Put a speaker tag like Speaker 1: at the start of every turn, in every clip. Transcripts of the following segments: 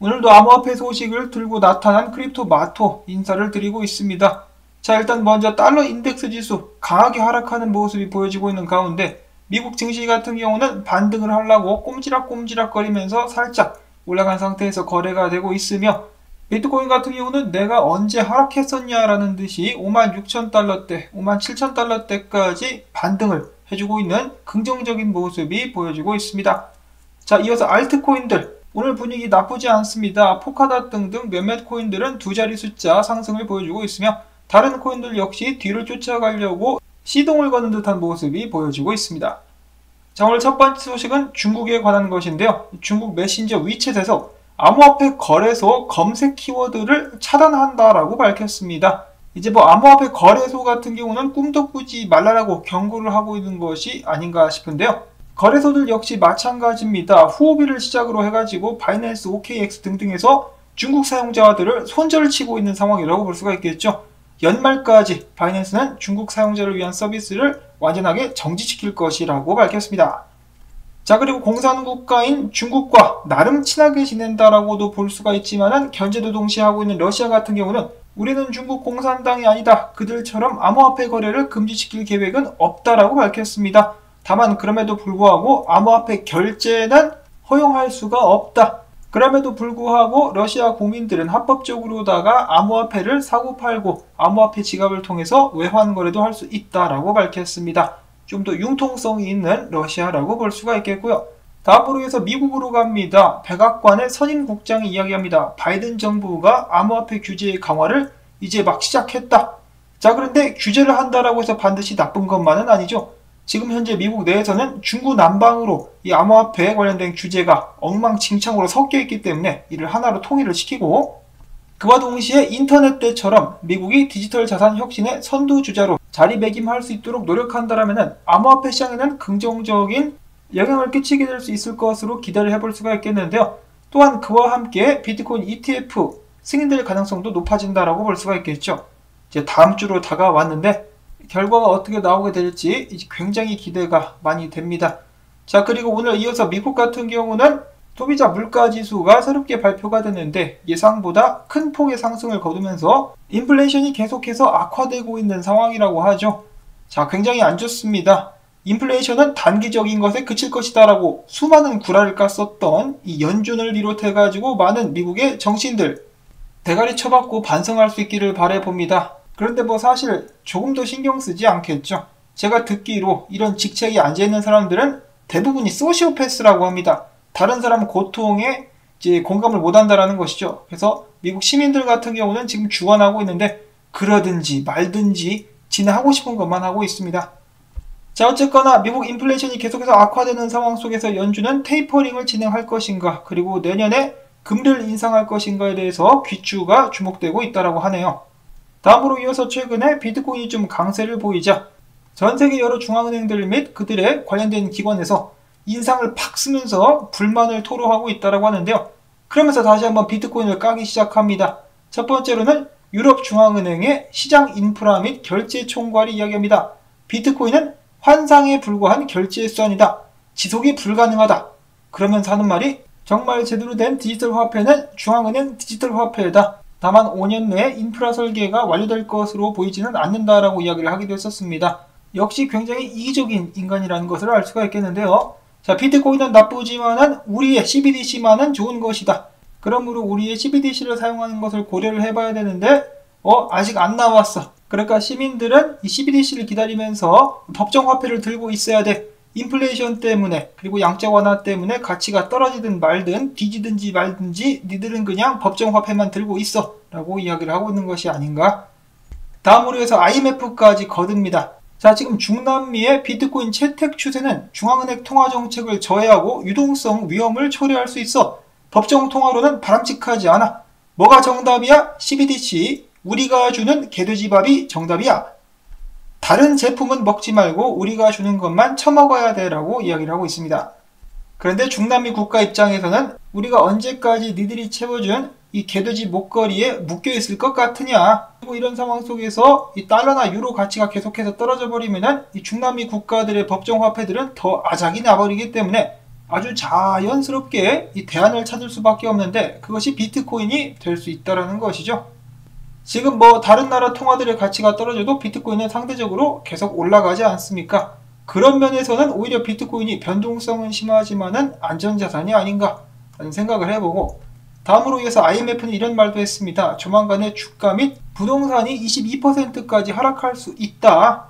Speaker 1: 오늘도 암호화폐 소식을 들고 나타난 크립토마토 인사를 드리고 있습니다. 자, 일단 먼저 달러 인덱스 지수 강하게 하락하는 모습이 보여지고 있는 가운데 미국 증시 같은 경우는 반등을 하려고 꼼지락꼼지락 거리면서 살짝 올라간 상태에서 거래가 되고 있으며, 비트코인 같은 경우는 내가 언제 하락했었냐라는 듯이 56,000달러대, 57,000달러대까지 반등을 해주고 있는 긍정적인 모습이 보여지고 있습니다. 자, 이어서 알트코인들 오늘 분위기 나쁘지 않습니다. 포카닷 등등 몇몇 코인들은 두 자리 숫자 상승을 보여주고 있으며, 다른 코인들 역시 뒤를 쫓아가려고 시동을 거는 듯한 모습이 보여지고 있습니다. 자, 오늘 첫 번째 소식은 중국에 관한 것인데요. 중국 메신저 위챗에서 암호화폐 거래소 검색 키워드를 차단한다라고 밝혔습니다. 이제 암호화폐 거래소 같은 경우는 꿈도 꾸지 말라라고 경고를 하고 있는 것이 아닌가 싶은데요. 거래소들 역시 마찬가지입니다. 후오비를 시작으로 해가지고 바이낸스, OKX 등등에서 중국 사용자들을 손절치고 있는 상황이라고 볼 수가 있겠죠. 연말까지 바이낸스는 중국 사용자를 위한 서비스를 완전하게 정지시킬 것이라고 밝혔습니다. 자, 그리고 공산국가인 중국과 나름 친하게 지낸다라고도 볼 수가 있지만은 견제도 동시에 하고 있는 러시아 같은 경우는 우리는 중국 공산당이 아니다, 그들처럼 암호화폐 거래를 금지시킬 계획은 없다라고 밝혔습니다. 다만 그럼에도 불구하고 암호화폐 결제는 허용할 수가 없다. 그럼에도 불구하고 러시아 국민들은 합법적으로다가 암호화폐를 사고팔고 암호화폐 지갑을 통해서 외환 거래도 할 수 있다라고 밝혔습니다. 좀 더 융통성이 있는 러시아라고 볼 수가 있겠고요. 다음으로 해서 미국으로 갑니다. 백악관의 선임 국장이 이야기합니다. 바이든 정부가 암호화폐 규제의 강화를 이제 막 시작했다. 자, 그런데 규제를 한다라고 해서 반드시 나쁜 것만은 아니죠. 지금 현재 미국 내에서는 중구난방으로 이 암호화폐에 관련된 규제가 엉망진창으로 섞여 있기 때문에 이를 하나로 통일을 시키고, 그와 동시에 인터넷 때처럼 미국이 디지털 자산 혁신의 선두주자로 자리매김할 수 있도록 노력한다면 암호화폐 시장에는 긍정적인 영향을 끼치게 될 수 있을 것으로 기대를 해볼 수가 있겠는데요. 또한 그와 함께 비트코인 ETF 승인될 가능성도 높아진다라고 볼 수가 있겠죠. 이제 다음 주로 다가왔는데 결과가 어떻게 나오게 될지 이제 굉장히 기대가 많이 됩니다. 자, 그리고 오늘 이어서 미국 같은 경우는 소비자 물가지수가 새롭게 발표가 됐는데 예상보다 큰 폭의 상승을 거두면서 인플레이션이 계속해서 악화되고 있는 상황이라고 하죠. 자, 굉장히 안 좋습니다. 인플레이션은 단기적인 것에 그칠 것이다 라고 수많은 구라를 깠었던 이 연준을 비롯해가지고 많은 미국의 정치인들 대가리 쳐박고 반성할 수 있기를 바라봅니다. 그런데 사실 조금 더 신경 쓰지 않겠죠. 제가 듣기로 이런 직책에 앉아있는 사람들은 대부분이 소시오패스라고 합니다. 다른 사람 고통에 이제 공감을 못한다라는 것이죠. 그래서 미국 시민들 같은 경우는 지금 주관하고 있는데 그러든지 말든지 지네 하고 싶은 것만 하고 있습니다. 자, 어쨌거나 미국 인플레이션이 계속해서 악화되는 상황 속에서 연준은 테이퍼링을 진행할 것인가, 그리고 내년에 금리를 인상할 것인가에 대해서 귀추가 주목되고 있다고 하네요. 다음으로 이어서 최근에 비트코인이 좀 강세를 보이자 전 세계 여러 중앙은행들 및 그들의 관련된 기관에서 인상을 팍 쓰면서 불만을 토로하고 있다고 하는데요. 그러면서 다시 한번 비트코인을 까기 시작합니다. 첫 번째로는 유럽 중앙은행의 시장 인프라 및 결제 총괄이 이야기합니다. 비트코인은 환상에 불과한 결제 수단이다. 지속이 불가능하다. 그러면서 하는 말이, 정말 제대로 된 디지털 화폐는 중앙은행 디지털 화폐다. 다만 5년 내에 인프라 설계가 완료될 것으로 보이지는 않는다라고 이야기를 하기도 했었습니다. 역시 굉장히 이기적인 인간이라는 것을 알 수가 있겠는데요. 자, 비트코인은 나쁘지만은 우리의 CBDC만은 좋은 것이다. 그러므로 우리의 CBDC를 사용하는 것을 고려를 해봐야 되는데 아직 안 나왔어. 그러니까 시민들은 이 CBDC를 기다리면서 법정 화폐를 들고 있어야 돼. 인플레이션 때문에 그리고 양적 완화 때문에 가치가 떨어지든 말든 뒤지든지 말든지 니들은 그냥 법정 화폐만 들고 있어 라고 이야기를 하고 있는 것이 아닌가. 다음으로 해서 IMF까지 거듭니다. 자, 지금 중남미의 비트코인 채택 추세는 중앙은행 통화정책을 저해하고 유동성 위험을 초래할 수 있어. 법정 통화로는 바람직하지 않아. 뭐가 정답이야? CBDC. 우리가 주는 개돼지밥이 정답이야. 다른 제품은 먹지 말고 우리가 주는 것만 처먹어야 돼 라고 이야기를 하고 있습니다. 그런데 중남미 국가 입장에서는 우리가 언제까지 니들이 채워준 이 개돼지 목걸이에 묶여있을 것 같으냐. 그리고 이런 상황 속에서 이 달러나 유로 가치가 계속해서 떨어져 버리면은 이 중남미 국가들의 법정 화폐들은 더 아작이 나버리기 때문에 아주 자연스럽게 이 대안을 찾을 수밖에 없는데 그것이 비트코인이 될 수 있다는 것이죠. 지금 다른 나라 통화들의 가치가 떨어져도 비트코인은 상대적으로 계속 올라가지 않습니까? 그런 면에서는 오히려 비트코인이 변동성은 심하지만은 안전자산이 아닌가 라는 생각을 해보고, 다음으로 이어서 IMF는 이런 말도 했습니다. 조만간에 주가 및 부동산이 22%까지 하락할 수 있다.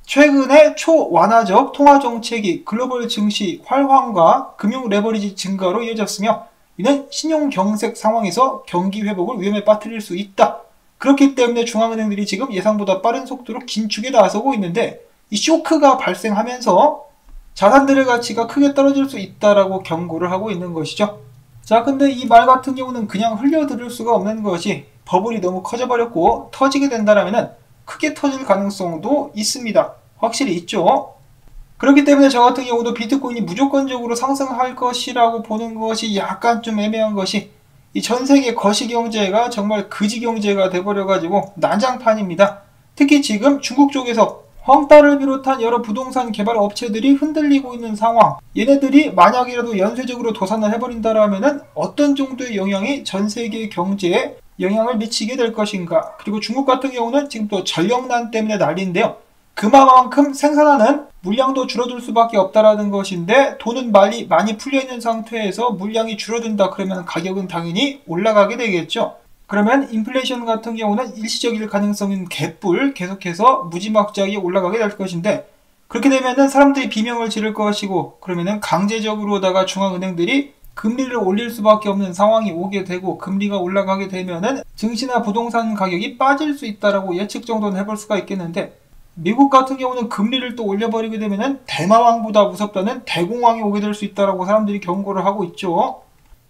Speaker 1: 최근에 초완화적 통화정책이 글로벌 증시 활황과 금융 레버리지 증가로 이어졌으며 이는 신용경색 상황에서 경기 회복을 위험에 빠뜨릴 수 있다. 그렇기 때문에 중앙은행들이 지금 예상보다 빠른 속도로 긴축에 나서고 있는데, 이 쇼크가 발생하면서 자산들의 가치가 크게 떨어질 수 있다라고 경고를 하고 있는 것이죠. 자, 근데 이 말 같은 경우는 그냥 흘려들을 수가 없는 것이, 버블이 너무 커져버렸고 터지게 된다면 크게 터질 가능성도 있습니다. 확실히 있죠. 그렇기 때문에 저 같은 경우도 비트코인이 무조건적으로 상승할 것이라고 보는 것이 약간 좀 애매한 것이, 이 전세계 거시경제가 정말 거지경제가 돼버려가지고 난장판입니다. 특히 지금 중국 쪽에서 헝다를 비롯한 여러 부동산 개발 업체들이 흔들리고 있는 상황, 얘네들이 만약이라도 연쇄적으로 도산을 해버린다라면 어떤 정도의 영향이 전세계 경제에 영향을 미치게 될 것인가. 그리고 중국 같은 경우는 지금 또 전력난 때문에 난리인데요. 그만큼 생산하는 물량도 줄어들 수밖에 없다라는 것인데, 돈은 많이 풀려있는 상태에서 물량이 줄어든다 그러면 가격은 당연히 올라가게 되겠죠. 그러면 인플레이션 같은 경우는 일시적일 가능성인 개뿔 계속해서 무지막지하게 올라가게 될 것인데, 그렇게 되면은 사람들이 비명을 지를 것이고, 그러면은 강제적으로다가 중앙은행들이 금리를 올릴 수밖에 없는 상황이 오게 되고, 금리가 올라가게 되면은 증시나 부동산 가격이 빠질 수 있다라고 예측 정도는 해볼 수가 있겠는데, 미국 같은 경우는 금리를 또 올려버리게 되면은 대마왕보다 무섭다는 대공황이 오게 될 수 있다라고 사람들이 경고를 하고 있죠.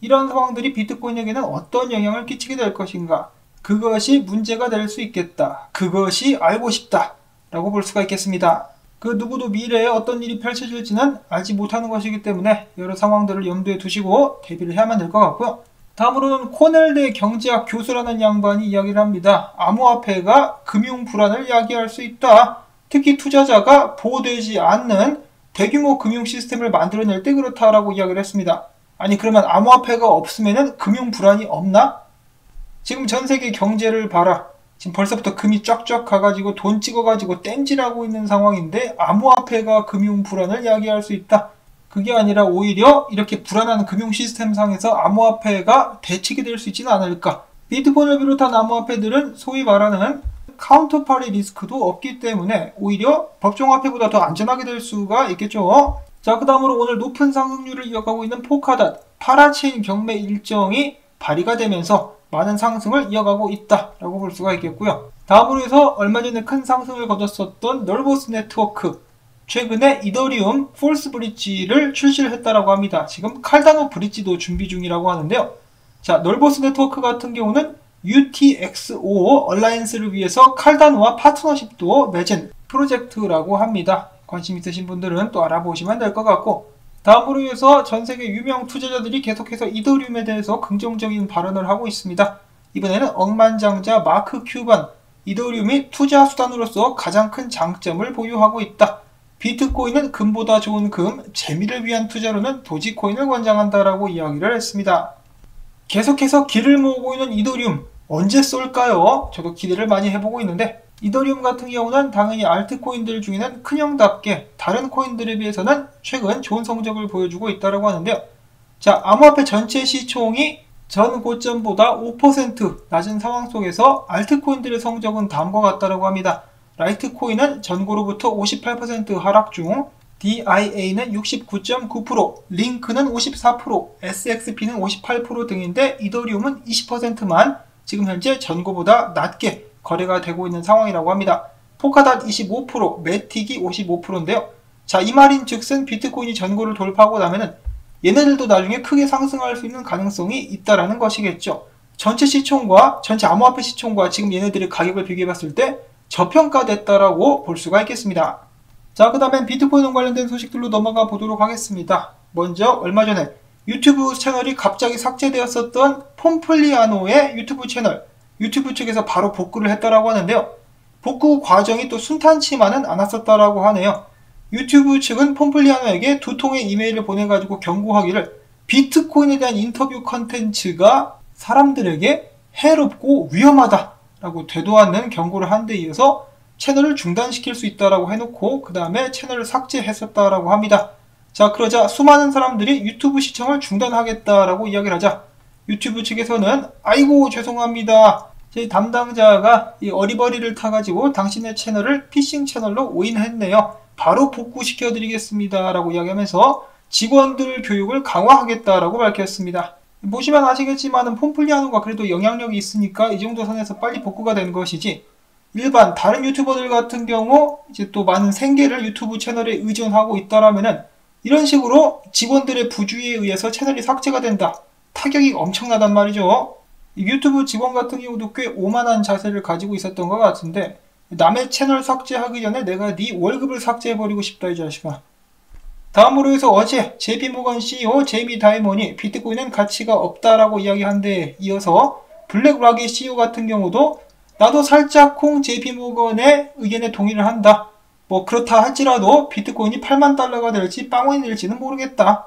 Speaker 1: 이런 상황들이 비트코인에게는 어떤 영향을 끼치게 될 것인가? 그것이 문제가 될 수 있겠다. 그것이 알고 싶다 라고 볼 수가 있겠습니다. 그 누구도 미래에 어떤 일이 펼쳐질지는 알지 못하는 것이기 때문에 여러 상황들을 염두에 두시고 대비를 해야만 될 것 같고요. 다음으로는 코넬대 경제학 교수라는 양반이 이야기를 합니다. 암호화폐가 금융 불안을 야기할 수 있다. 특히 투자자가 보호되지 않는 대규모 금융 시스템을 만들어낼 때 그렇다라고 이야기를 했습니다. 아니, 그러면 암호화폐가 없으면 금융 불안이 없나? 지금 전 세계 경제를 봐라. 지금 벌써부터 금이 쫙쫙 가가지고 돈 찍어가지고 땜질하고 있는 상황인데 암호화폐가 금융 불안을 야기할 수 있다. 그게 아니라 오히려 이렇게 불안한 금융 시스템 상에서 암호화폐가 대책이 될 수 있지는 않을까. 비트코인을 비롯한 암호화폐들은 소위 말하는 카운터파리 리스크도 없기 때문에 오히려 법정화폐보다 더 안전하게 될 수가 있겠죠. 자, 그 다음으로 오늘 높은 상승률을 이어가고 있는 포카닷 파라체인 경매 일정이 발의가 되면서 많은 상승을 이어가고 있다라고 볼 수가 있겠고요. 다음으로 해서 얼마 전에 큰 상승을 거뒀었던 널버스 네트워크, 최근에 이더리움 폴스 브릿지를 출시를 했다라고 합니다. 지금 칼다노 브릿지도 준비 중이라고 하는데요. 자, 널버스 네트워크 같은 경우는 UTXO 얼라이언스를 위해서 칼다노와 파트너십도 맺은 프로젝트라고 합니다. 관심 있으신 분들은 또 알아보시면 될 것 같고, 다음으로 해서 전세계 유명 투자자들이 계속해서 이더리움에 대해서 긍정적인 발언을 하고 있습니다. 이번에는 억만장자 마크 큐반, 이더리움이 투자 수단으로서 가장 큰 장점을 보유하고 있다. 비트코인은 금보다 좋은 금, 재미를 위한 투자로는 도지코인을 권장한다라고 이야기를 했습니다. 계속해서 길을 모으고 있는 이더리움, 언제 쏠까요? 저도 기대를 많이 해보고 있는데, 이더리움 같은 경우는 당연히 알트코인들 중에는 큰형답게 다른 코인들에 비해서는 최근 좋은 성적을 보여주고 있다고 하는데요. 자, 암호화폐 전체 시총이 전 고점보다 5% 낮은 상황 속에서 알트코인들의 성적은 다음과 같다고 합니다. 라이트코인은 전고로부터 58% 하락 중, DIA는 69.9%, 링크는 54%, SXP는 58% 등인데 이더리움은 20%만 지금 현재 전고보다 낮게 거래가 되고 있는 상황이라고 합니다. 포카닷 25%, 매틱이 55%인데요. 자, 이 말인 즉슨 비트코인이 전고를 돌파하고 나면은 얘네들도 나중에 크게 상승할 수 있는 가능성이 있다라는 것이겠죠. 전체 시총과 전체 암호화폐 시총과 지금 얘네들의 가격을 비교해봤을 때 저평가됐다라고 볼 수가 있겠습니다. 자, 그 다음엔 비트코인 관련된 소식들로 넘어가 보도록 하겠습니다. 먼저 얼마 전에 유튜브 채널이 갑자기 삭제되었었던 폼플리아노의 유튜브 채널, 유튜브 측에서 바로 복구를 했다라고 하는데요. 복구 과정이 또 순탄치만은 않았었다라고 하네요. 유튜브 측은 폼플리아노에게 2통의 이메일을 보내가지고 경고하기를 비트코인에 대한 인터뷰 컨텐츠가 사람들에게 해롭고 위험하다라고 되도 않는 경고를 한 데 이어서 채널을 중단시킬 수 있다라고 해놓고 그 다음에 채널을 삭제했었다라고 합니다. 자, 그러자 수많은 사람들이 유튜브 시청을 중단하겠다라고 이야기를 하자 유튜브 측에서는 아이고 죄송합니다. 저희 담당자가 이 어리버리를 타가지고 당신의 채널을 피싱 채널로 오인했네요. 바로 복구시켜드리겠습니다. 라고 이야기하면서 직원들 교육을 강화하겠다라고 밝혔습니다. 보시면 아시겠지만 폼플리아노가 그래도 영향력이 있으니까 이 정도 선에서 빨리 복구가 되는 것이지 일반 다른 유튜버들 같은 경우 이제 또 많은 생계를 유튜브 채널에 의존하고 있다라면은 이런 식으로 직원들의 부주의에 의해서 채널이 삭제가 된다. 타격이 엄청나단 말이죠. 유튜브 직원 같은 경우도 꽤 오만한 자세를 가지고 있었던 것 같은데 남의 채널 삭제하기 전에 내가 네 월급을 삭제해버리고 싶다 이 자식아. 다음으로 해서 어제 JP모건 CEO 제이미 다이먼이 비트코인은 가치가 없다라고 이야기한 데 이어서 블랙락의 CEO 같은 경우도 나도 살짝쿵 JP모건의 의견에 동의를 한다. 뭐 그렇다 할지라도 비트코인이 8만 달러가 될지 빵원이 될지는 모르겠다.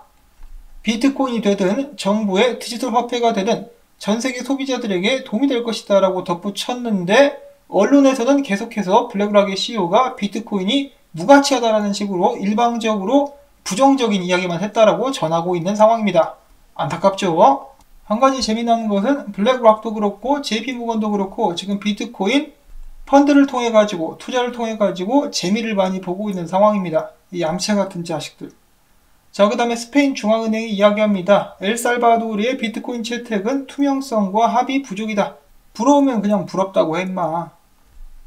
Speaker 1: 비트코인이 되든 정부의 디지털 화폐가 되든 전 세계 소비자들에게 도움이 될 것이다 라고 덧붙였는데 언론에서는 계속해서 블랙락의 CEO가 비트코인이 무가치하다라는 식으로 일방적으로 부정적인 이야기만 했다라고 전하고 있는 상황입니다. 안타깝죠? 한 가지 재미난 것은 블랙락도 그렇고 JP모건도 그렇고 지금 비트코인 펀드를 통해 가지고 투자를 통해 가지고 재미를 많이 보고 있는 상황입니다. 이 얌체 같은 자식들. 자, 그 다음에 스페인 중앙은행이 이야기합니다. 엘살바도르의 비트코인 채택은 투명성과 합의 부족이다. 부러우면 그냥 부럽다고 해 임마.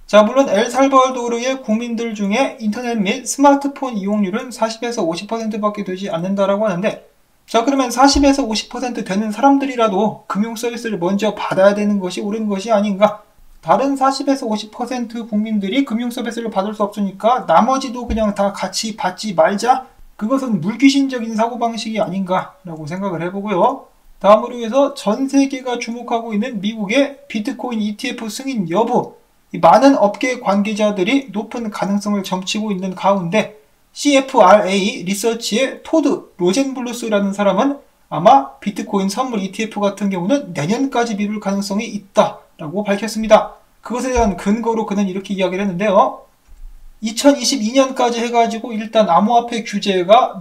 Speaker 1: 자, 물론 엘살바도르의 국민들 중에 인터넷 및 스마트폰 이용률은 40에서 50%밖에 되지 않는다라고 하는데 자, 그러면 40에서 50% 되는 사람들이라도 금융 서비스를 먼저 받아야 되는 것이 옳은 것이 아닌가? 다른 40에서 50% 국민들이 금융 서비스를 받을 수 없으니까 나머지도 그냥 다 같이 받지 말자? 그것은 물귀신적인 사고방식이 아닌가라고 생각을 해보고요. 다음으로 해서 전 세계가 주목하고 있는 미국의 비트코인 ETF 승인 여부. 많은 업계 관계자들이 높은 가능성을 점치고 있는 가운데 CFRA 리서치의 토드 로젠블루스라는 사람은 아마 비트코인 선물 ETF 같은 경우는 내년까지 미룰 가능성이 있다라고 밝혔습니다. 그것에 대한 근거로 그는 이렇게 이야기를 했는데요. 2022년까지 해가지고 일단 암호화폐 규제가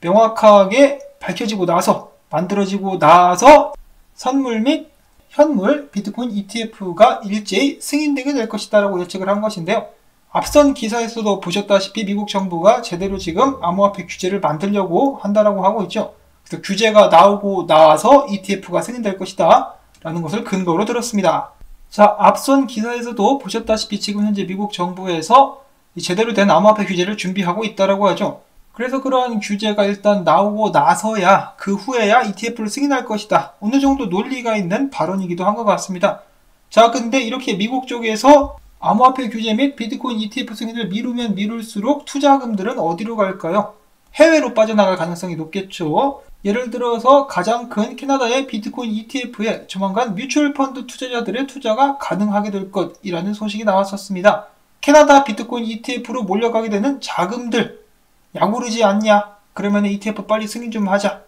Speaker 1: 명확하게 밝혀지고 나서 만들어지고 나서 선물 및 현물 비트코인 ETF가 일제히 승인되게 될 것이다 라고 예측을 한 것인데요. 앞선 기사에서도 보셨다시피 미국 정부가 제대로 지금 암호화폐 규제를 만들려고 한다라고 하고 있죠. 그래서 규제가 나오고 나서 ETF가 승인될 것이다 라는 것을 근거로 들었습니다. 자, 앞선 기사에서도 보셨다시피 지금 현재 미국 정부에서 제대로 된 암호화폐 규제를 준비하고 있다라고 하죠. 그래서 그러한 규제가 일단 나오고 나서야 그 후에야 ETF를 승인할 것이다. 어느 정도 논리가 있는 발언이기도 한 것 같습니다. 자, 근데 이렇게 미국 쪽에서 암호화폐 규제 및 비트코인 ETF 승인을 미루면 미룰수록 투자금들은 어디로 갈까요? 해외로 빠져나갈 가능성이 높겠죠. 예를 들어서 가장 큰 캐나다의 비트코인 ETF에 조만간 뮤추얼 펀드 투자자들의 투자가 가능하게 될 것이라는 소식이 나왔었습니다. 캐나다 비트코인 ETF로 몰려가게 되는 자금들 야구르지 않냐? 그러면 ETF 빨리 승인 좀 하자.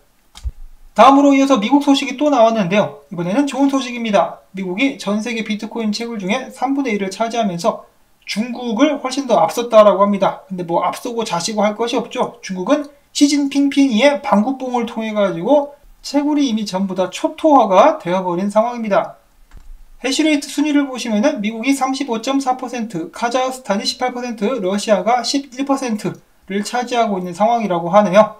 Speaker 1: 다음으로 이어서 미국 소식이 또 나왔는데요. 이번에는 좋은 소식입니다. 미국이 전 세계 비트코인 채굴 중에 3분의 1을 차지하면서 중국을 훨씬 더 앞섰다라고 합니다. 근데 뭐 앞서고 자시고 할 것이 없죠. 중국은 시진핑핑이의 방구뽕을 통해 가지고 채굴이 이미 전부 다 초토화가 되어버린 상황입니다. 해시레이트 순위를 보시면은 미국이 35.4%, 카자흐스탄이 18%, 러시아가 11%를 차지하고 있는 상황이라고 하네요.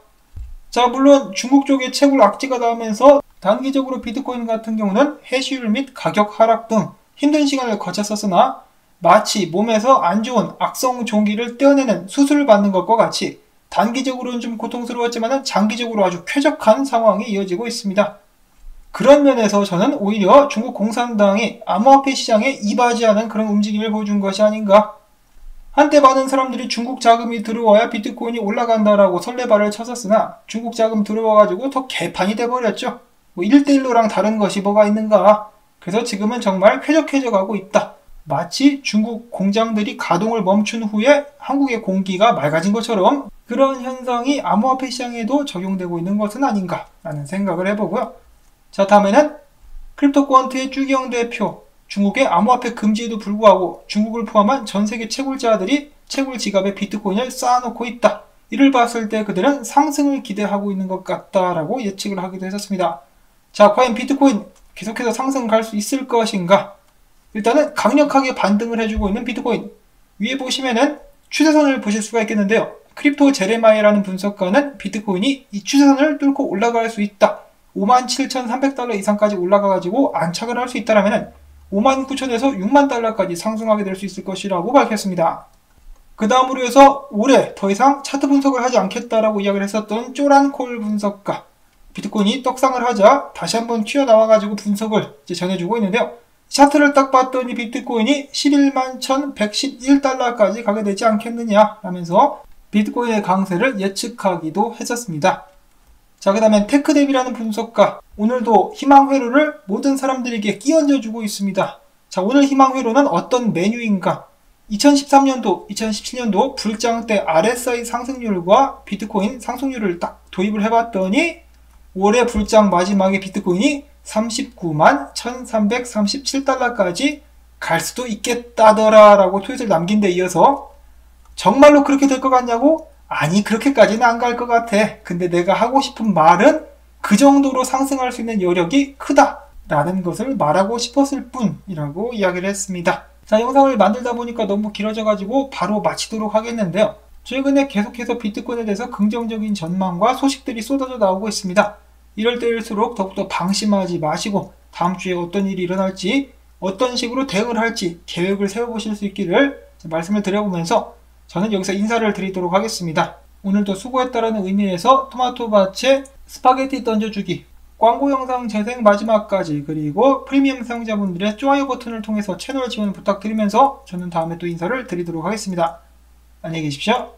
Speaker 1: 자, 물론 중국 쪽에 채굴 악재가 나오면서 단기적으로 비트코인 같은 경우는 해시율 및 가격 하락 등 힘든 시간을 거쳤었으나 마치 몸에서 안 좋은 악성 종기를 떼어내는 수술을 받는 것과 같이 단기적으로는 좀 고통스러웠지만 장기적으로 아주 쾌적한 상황이 이어지고 있습니다. 그런 면에서 저는 오히려 중국 공산당이 암호화폐 시장에 이바지하는 그런 움직임을 보여준 것이 아닌가. 한때 많은 사람들이 중국 자금이 들어와야 비트코인이 올라간다라고 설레발을 쳤었으나 중국 자금 들어와가지고 더 개판이 돼버렸죠. 뭐 1대1로랑 다른 것이 뭐가 있는가. 그래서 지금은 정말 쾌적해져 가고 있다. 마치 중국 공장들이 가동을 멈춘 후에 한국의 공기가 맑아진 것처럼 그런 현상이 암호화폐 시장에도 적용되고 있는 것은 아닌가라는 생각을 해보고요. 자, 다음에는 크립토코언트의 쭈기영 대표, 중국의 암호화폐 금지에도 불구하고 중국을 포함한 전 세계 채굴자들이 채굴 지갑에 비트코인을 쌓아놓고 있다. 이를 봤을 때 그들은 상승을 기대하고 있는 것 같다라고 예측을 하기도 했었습니다. 자, 과연 비트코인 계속해서 상승 갈 수 있을 것인가? 일단은 강력하게 반등을 해주고 있는 비트코인. 위에 보시면은 추세선을 보실 수가 있겠는데요. 크립토 제레마이라는 분석가는 비트코인이 이 추세선을 뚫고 올라갈 수 있다. 57,300달러 이상까지 올라가가지고 안착을 할 수 있다라면 59,000에서 6만 달러까지 상승하게 될 수 있을 것이라고 밝혔습니다. 그 다음으로 해서 올해 더 이상 차트 분석을 하지 않겠다라고 이야기를 했었던 쪼란콜 분석가. 비트코인이 떡상을 하자 다시 한번 튀어나와가지고 분석을 이제 전해주고 있는데요. 차트를 딱 봤더니 비트코인이 11만 1,111달러까지 가게 되지 않겠느냐 라면서 비트코인의 강세를 예측하기도 했었습니다. 자, 그 다음엔 테크데비라는 분석가. 오늘도 희망회로를 모든 사람들에게 끼얹어주고 있습니다. 자, 오늘 희망회로는 어떤 메뉴인가? 2013년도, 2017년도 불장 때 RSI 상승률과 비트코인 상승률을 딱 도입을 해봤더니 올해 불장 마지막에 비트코인이 39만 1,337달러까지 갈 수도 있겠다더라 라고 트윗을 남긴 데 이어서 정말로 그렇게 될 것 같냐고? 아니, 그렇게까지는 안 갈 것 같아. 근데 내가 하고 싶은 말은 그 정도로 상승할 수 있는 여력이 크다 라는 것을 말하고 싶었을 뿐이라고 이야기를 했습니다. 자, 영상을 만들다 보니까 너무 길어져가지고 바로 마치도록 하겠는데요. 최근에 계속해서 비트코인에 대해서 긍정적인 전망과 소식들이 쏟아져 나오고 있습니다. 이럴 때일수록 더욱더 방심하지 마시고 다음 주에 어떤 일이 일어날지 어떤 식으로 대응을 할지 계획을 세워보실 수 있기를 말씀을 드려보면서 저는 여기서 인사를 드리도록 하겠습니다. 오늘도 수고했다라는 의미에서 토마토밭에 스파게티 던져주기, 광고 영상 재생 마지막까지, 그리고 프리미엄 사용자분들의 좋아요 버튼을 통해서 채널 지원 부탁드리면서 저는 다음에 또 인사를 드리도록 하겠습니다. 안녕히 계십시오.